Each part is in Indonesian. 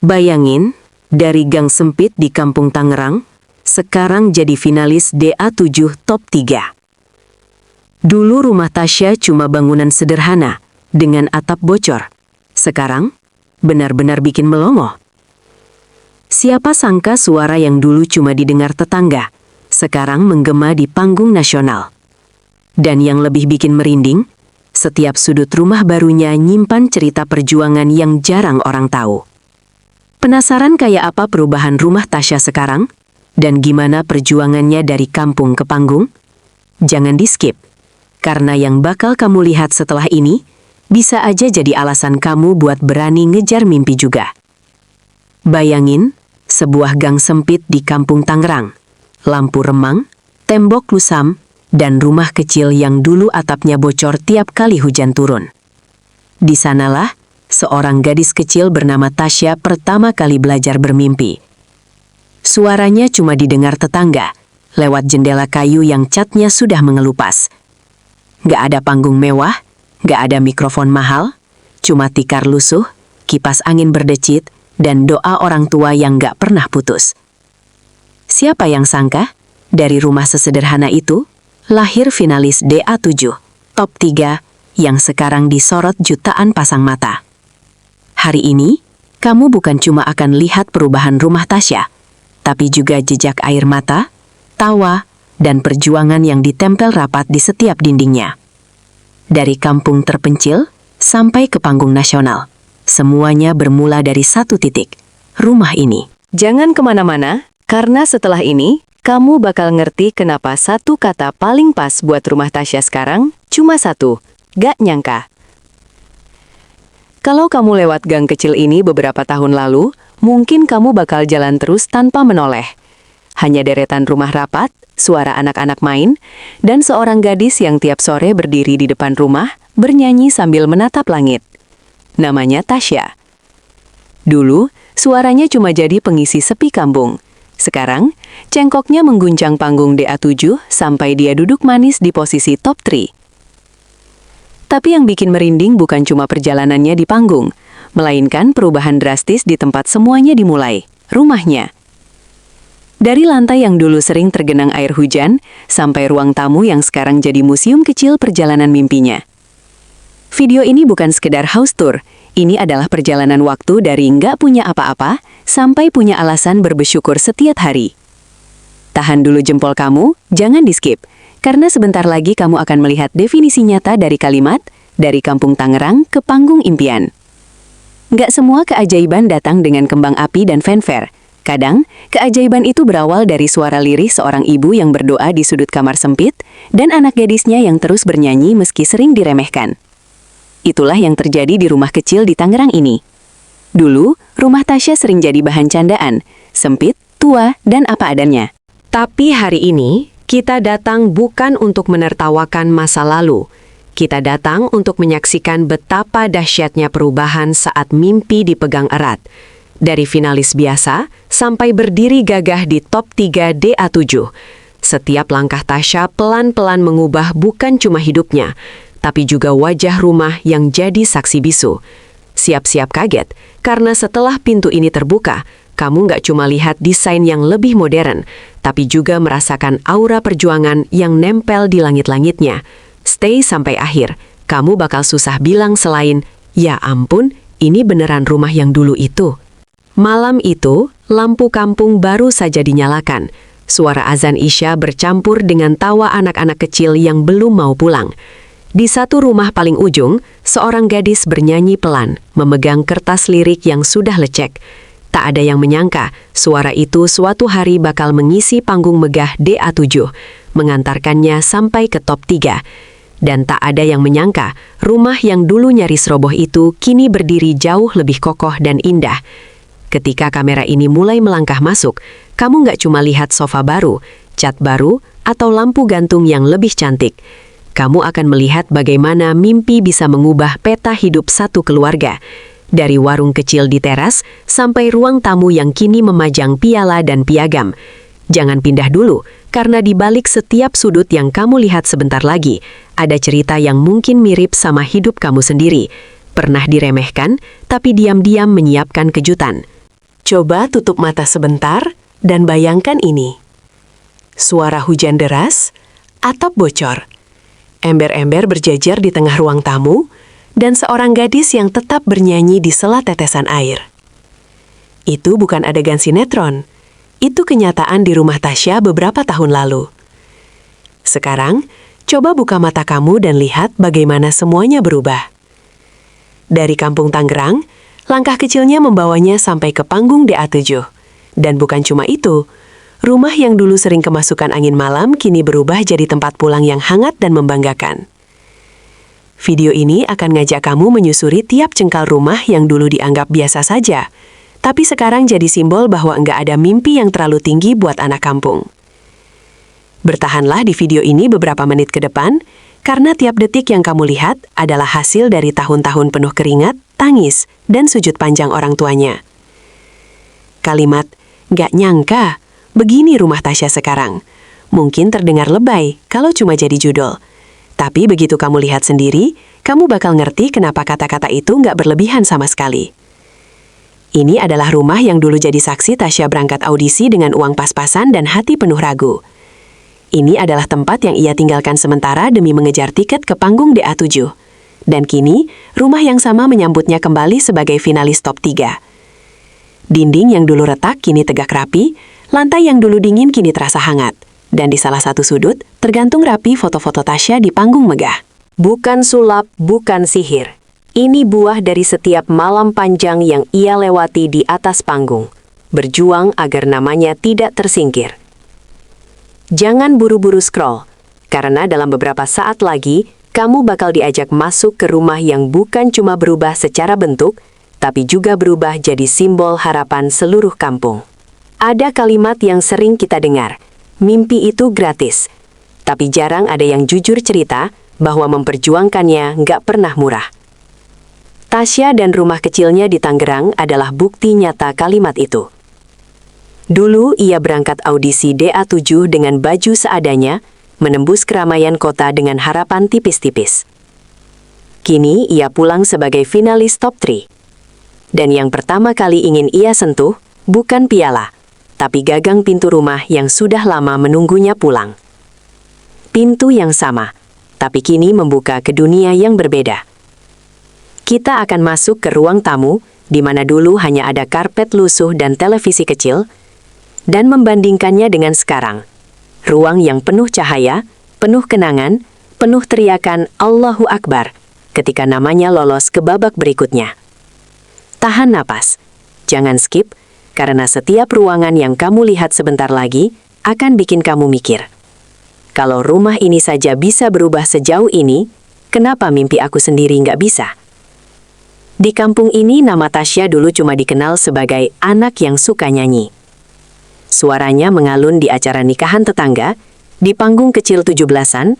Bayangin, dari gang sempit di Kampung Tangerang, sekarang jadi finalis DA7 Top 3. Dulu rumah Tasya cuma bangunan sederhana, dengan atap bocor. Sekarang, benar-benar bikin melongo. Siapa sangka suara yang dulu cuma didengar tetangga, sekarang menggema di panggung nasional. Dan yang lebih bikin merinding, setiap sudut rumah barunya nyimpan cerita perjuangan yang jarang orang tahu. Penasaran kayak apa perubahan rumah Tasya sekarang? Dan gimana perjuangannya dari kampung ke panggung? Jangan di-skip, karena yang bakal kamu lihat setelah ini bisa aja jadi alasan kamu buat berani ngejar mimpi juga. Bayangin, sebuah gang sempit di Kampung Tangerang, lampu remang, tembok lusam, dan rumah kecil yang dulu atapnya bocor tiap kali hujan turun. Di sanalah seorang gadis kecil bernama Tasya pertama kali belajar bermimpi. Suaranya cuma didengar tetangga, lewat jendela kayu yang catnya sudah mengelupas. Gak ada panggung mewah, gak ada mikrofon mahal, cuma tikar lusuh, kipas angin berdecit, dan doa orang tua yang gak pernah putus. Siapa yang sangka, dari rumah sesederhana itu, lahir finalis DA7, Top 3, yang sekarang disorot jutaan pasang mata. Hari ini, kamu bukan cuma akan lihat perubahan rumah Tasya, tapi juga jejak air mata, tawa, dan perjuangan yang ditempel rapat di setiap dindingnya. Dari kampung terpencil sampai ke panggung nasional, semuanya bermula dari satu titik, rumah ini. Jangan kemana-mana, karena setelah ini, kamu bakal ngerti kenapa satu kata paling pas buat rumah Tasya sekarang, cuma satu, gak nyangka. Kalau kamu lewat gang kecil ini beberapa tahun lalu, mungkin kamu bakal jalan terus tanpa menoleh. Hanya deretan rumah rapat, suara anak-anak main, dan seorang gadis yang tiap sore berdiri di depan rumah, bernyanyi sambil menatap langit. Namanya Tasya. Dulu, suaranya cuma jadi pengisi sepi kampung. Sekarang, cengkoknya mengguncang panggung DA7 sampai dia duduk manis di posisi top 3. Tapi yang bikin merinding bukan cuma perjalanannya di panggung, melainkan perubahan drastis di tempat semuanya dimulai, rumahnya. Dari lantai yang dulu sering tergenang air hujan, sampai ruang tamu yang sekarang jadi museum kecil perjalanan mimpinya. Video ini bukan sekedar house tour, ini adalah perjalanan waktu dari nggak punya apa-apa, sampai punya alasan bersyukur setiap hari. Tahan dulu jempol kamu, jangan di-skip. Karena sebentar lagi kamu akan melihat definisi nyata dari kalimat, dari Kampung Tangerang ke panggung impian. Nggak semua keajaiban datang dengan kembang api dan fanfare. Kadang, keajaiban itu berawal dari suara lirih seorang ibu yang berdoa di sudut kamar sempit, dan anak gadisnya yang terus bernyanyi meski sering diremehkan. Itulah yang terjadi di rumah kecil di Tangerang ini. Dulu, rumah Tasya sering jadi bahan candaan, sempit, tua, dan apa adanya. Tapi hari ini, kita datang bukan untuk menertawakan masa lalu. Kita datang untuk menyaksikan betapa dahsyatnya perubahan saat mimpi dipegang erat. Dari finalis biasa sampai berdiri gagah di top 3 DA7. Setiap langkah Tasya pelan-pelan mengubah bukan cuma hidupnya, tapi juga wajah rumah yang jadi saksi bisu. Siap-siap kaget, karena setelah pintu ini terbuka, kamu nggak cuma lihat desain yang lebih modern, tapi juga merasakan aura perjuangan yang nempel di langit-langitnya. Stay sampai akhir, kamu bakal susah bilang selain, ya ampun, ini beneran rumah yang dulu itu. Malam itu, lampu kampung baru saja dinyalakan. Suara azan Isya bercampur dengan tawa anak-anak kecil yang belum mau pulang. Di satu rumah paling ujung, seorang gadis bernyanyi pelan, memegang kertas lirik yang sudah lecek. Tak ada yang menyangka, suara itu suatu hari bakal mengisi panggung megah DA7, mengantarkannya sampai ke top 3. Dan tak ada yang menyangka, rumah yang dulu nyaris roboh itu kini berdiri jauh lebih kokoh dan indah. Ketika kamera ini mulai melangkah masuk, kamu nggak cuma lihat sofa baru, cat baru, atau lampu gantung yang lebih cantik. Kamu akan melihat bagaimana mimpi bisa mengubah peta hidup satu keluarga. Dari warung kecil di teras, sampai ruang tamu yang kini memajang piala dan piagam. Jangan pindah dulu, karena di balik setiap sudut yang kamu lihat sebentar lagi, ada cerita yang mungkin mirip sama hidup kamu sendiri. Pernah diremehkan, tapi diam-diam menyiapkan kejutan. Coba tutup mata sebentar dan bayangkan ini. Suara hujan deras, atap bocor, ember-ember berjejer di tengah ruang tamu, dan seorang gadis yang tetap bernyanyi di sela tetesan air. Itu bukan adegan sinetron, itu kenyataan di rumah Tasya beberapa tahun lalu. Sekarang, coba buka mata kamu dan lihat bagaimana semuanya berubah. Dari kampung Tangerang, langkah kecilnya membawanya sampai ke panggung DA7. Dan bukan cuma itu, rumah yang dulu sering kemasukan angin malam kini berubah jadi tempat pulang yang hangat dan membanggakan. Video ini akan ngajak kamu menyusuri tiap jengkal rumah yang dulu dianggap biasa saja, tapi sekarang jadi simbol bahwa enggak ada mimpi yang terlalu tinggi buat anak kampung. Bertahanlah di video ini beberapa menit ke depan, karena tiap detik yang kamu lihat adalah hasil dari tahun-tahun penuh keringat, tangis, dan sujud panjang orang tuanya. Kalimat, "Gak nyangka, begini rumah Tasya sekarang." Mungkin terdengar lebay kalau cuma jadi judul. Tapi begitu kamu lihat sendiri, kamu bakal ngerti kenapa kata-kata itu gak berlebihan sama sekali. Ini adalah rumah yang dulu jadi saksi Tasya berangkat audisi dengan uang pas-pasan dan hati penuh ragu. Ini adalah tempat yang ia tinggalkan sementara demi mengejar tiket ke panggung DA7. Dan kini, rumah yang sama menyambutnya kembali sebagai finalis top 3. Dinding yang dulu retak kini tegak rapi, lantai yang dulu dingin kini terasa hangat. Dan di salah satu sudut, tergantung rapi foto-foto Tasya di panggung megah. Bukan sulap, bukan sihir. Ini buah dari setiap malam panjang yang ia lewati di atas panggung. Berjuang agar namanya tidak tersingkir. Jangan buru-buru scroll, karena dalam beberapa saat lagi, kamu bakal diajak masuk ke rumah yang bukan cuma berubah secara bentuk, tapi juga berubah jadi simbol harapan seluruh kampung. Ada kalimat yang sering kita dengar, mimpi itu gratis. Tapi jarang ada yang jujur cerita bahwa memperjuangkannya nggak pernah murah. Tasya dan rumah kecilnya di Tangerang adalah bukti nyata kalimat itu. Dulu ia berangkat audisi DA7 dengan baju seadanya, menembus keramaian kota dengan harapan tipis-tipis. Kini ia pulang sebagai finalis top 3. Dan yang pertama kali ingin ia sentuh, bukan piala, tapi gagang pintu rumah yang sudah lama menunggunya pulang. Pintu yang sama, tapi kini membuka ke dunia yang berbeda. Kita akan masuk ke ruang tamu, di mana dulu hanya ada karpet lusuh dan televisi kecil, dan membandingkannya dengan sekarang. Ruang yang penuh cahaya, penuh kenangan, penuh teriakan Allahu Akbar ketika namanya lolos ke babak berikutnya. Tahan napas, jangan skip, karena setiap ruangan yang kamu lihat sebentar lagi akan bikin kamu mikir. Kalau rumah ini saja bisa berubah sejauh ini, kenapa mimpi aku sendiri nggak bisa? Di kampung ini nama Tasya dulu cuma dikenal sebagai anak yang suka nyanyi. Suaranya mengalun di acara nikahan tetangga, di panggung kecil 17-an,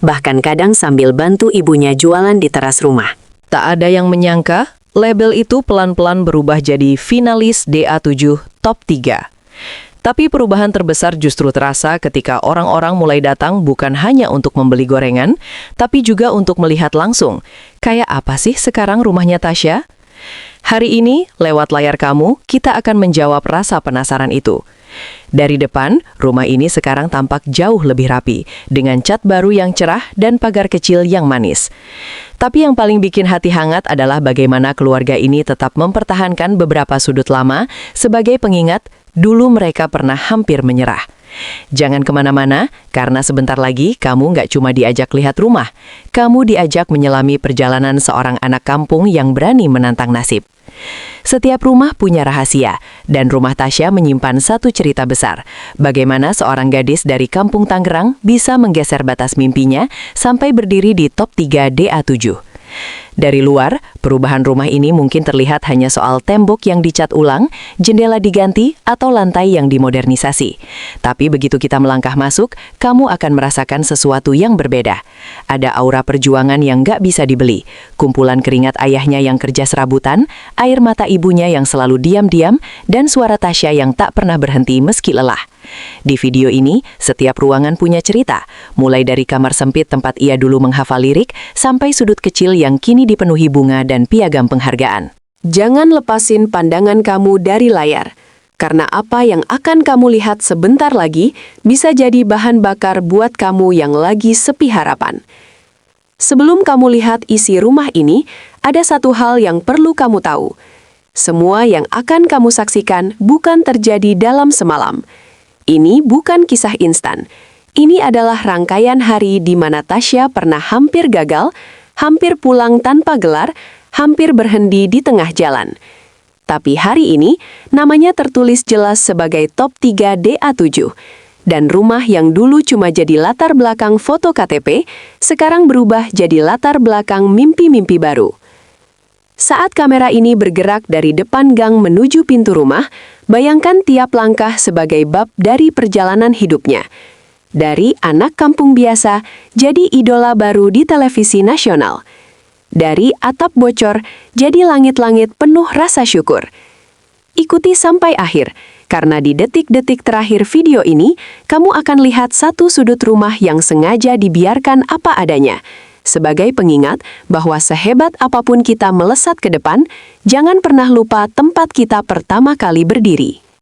bahkan kadang sambil bantu ibunya jualan di teras rumah. Tak ada yang menyangka, label itu pelan-pelan berubah jadi finalis DA7 top 3. Tapi perubahan terbesar justru terasa ketika orang-orang mulai datang bukan hanya untuk membeli gorengan, tapi juga untuk melihat langsung, kayak apa sih sekarang rumahnya Tasya? Hari ini, lewat layar kamu, kita akan menjawab rasa penasaran itu. Dari depan, rumah ini sekarang tampak jauh lebih rapi, dengan cat baru yang cerah dan pagar kecil yang manis. Tapi yang paling bikin hati hangat adalah bagaimana keluarga ini tetap mempertahankan beberapa sudut lama sebagai pengingat dulu mereka pernah hampir menyerah. Jangan kemana-mana, karena sebentar lagi kamu nggak cuma diajak lihat rumah, kamu diajak menyelami perjalanan seorang anak kampung yang berani menantang nasib. Setiap rumah punya rahasia, dan rumah Tasya menyimpan satu cerita besar. Bagaimana seorang gadis dari kampung Tangerang bisa menggeser batas mimpinya sampai berdiri di top 3 DA7. Dari luar, perubahan rumah ini mungkin terlihat hanya soal tembok yang dicat ulang, jendela diganti, atau lantai yang dimodernisasi. Tapi begitu kita melangkah masuk, kamu akan merasakan sesuatu yang berbeda. Ada aura perjuangan yang gak bisa dibeli, kumpulan keringat ayahnya yang kerja serabutan, air mata ibunya yang selalu diam-diam, dan suara Tasya yang tak pernah berhenti meski lelah. Di video ini, setiap ruangan punya cerita, mulai dari kamar sempit tempat ia dulu menghafal lirik, sampai sudut kecil yang kini dipenuhi bunga dan piagam penghargaan. Jangan lepasin pandangan kamu dari layar, karena apa yang akan kamu lihat sebentar lagi bisa jadi bahan bakar buat kamu yang lagi sepi harapan. Sebelum kamu lihat isi rumah ini, ada satu hal yang perlu kamu tahu. Semua yang akan kamu saksikan bukan terjadi dalam semalam. Ini bukan kisah instan. Ini adalah rangkaian hari di mana Tasya pernah hampir gagal, hampir pulang tanpa gelar, hampir berhenti di tengah jalan. Tapi hari ini, namanya tertulis jelas sebagai top 3 DA7. Dan rumah yang dulu cuma jadi latar belakang foto KTP, sekarang berubah jadi latar belakang mimpi-mimpi baru. Saat kamera ini bergerak dari depan gang menuju pintu rumah, bayangkan tiap langkah sebagai bab dari perjalanan hidupnya. Dari anak kampung biasa, jadi idola baru di televisi nasional. Dari atap bocor, jadi langit-langit penuh rasa syukur. Ikuti sampai akhir, karena di detik-detik terakhir video ini, kamu akan lihat satu sudut rumah yang sengaja dibiarkan apa adanya. Sebagai pengingat bahwa sehebat apapun kita melesat ke depan, jangan pernah lupa tempat kita pertama kali berdiri.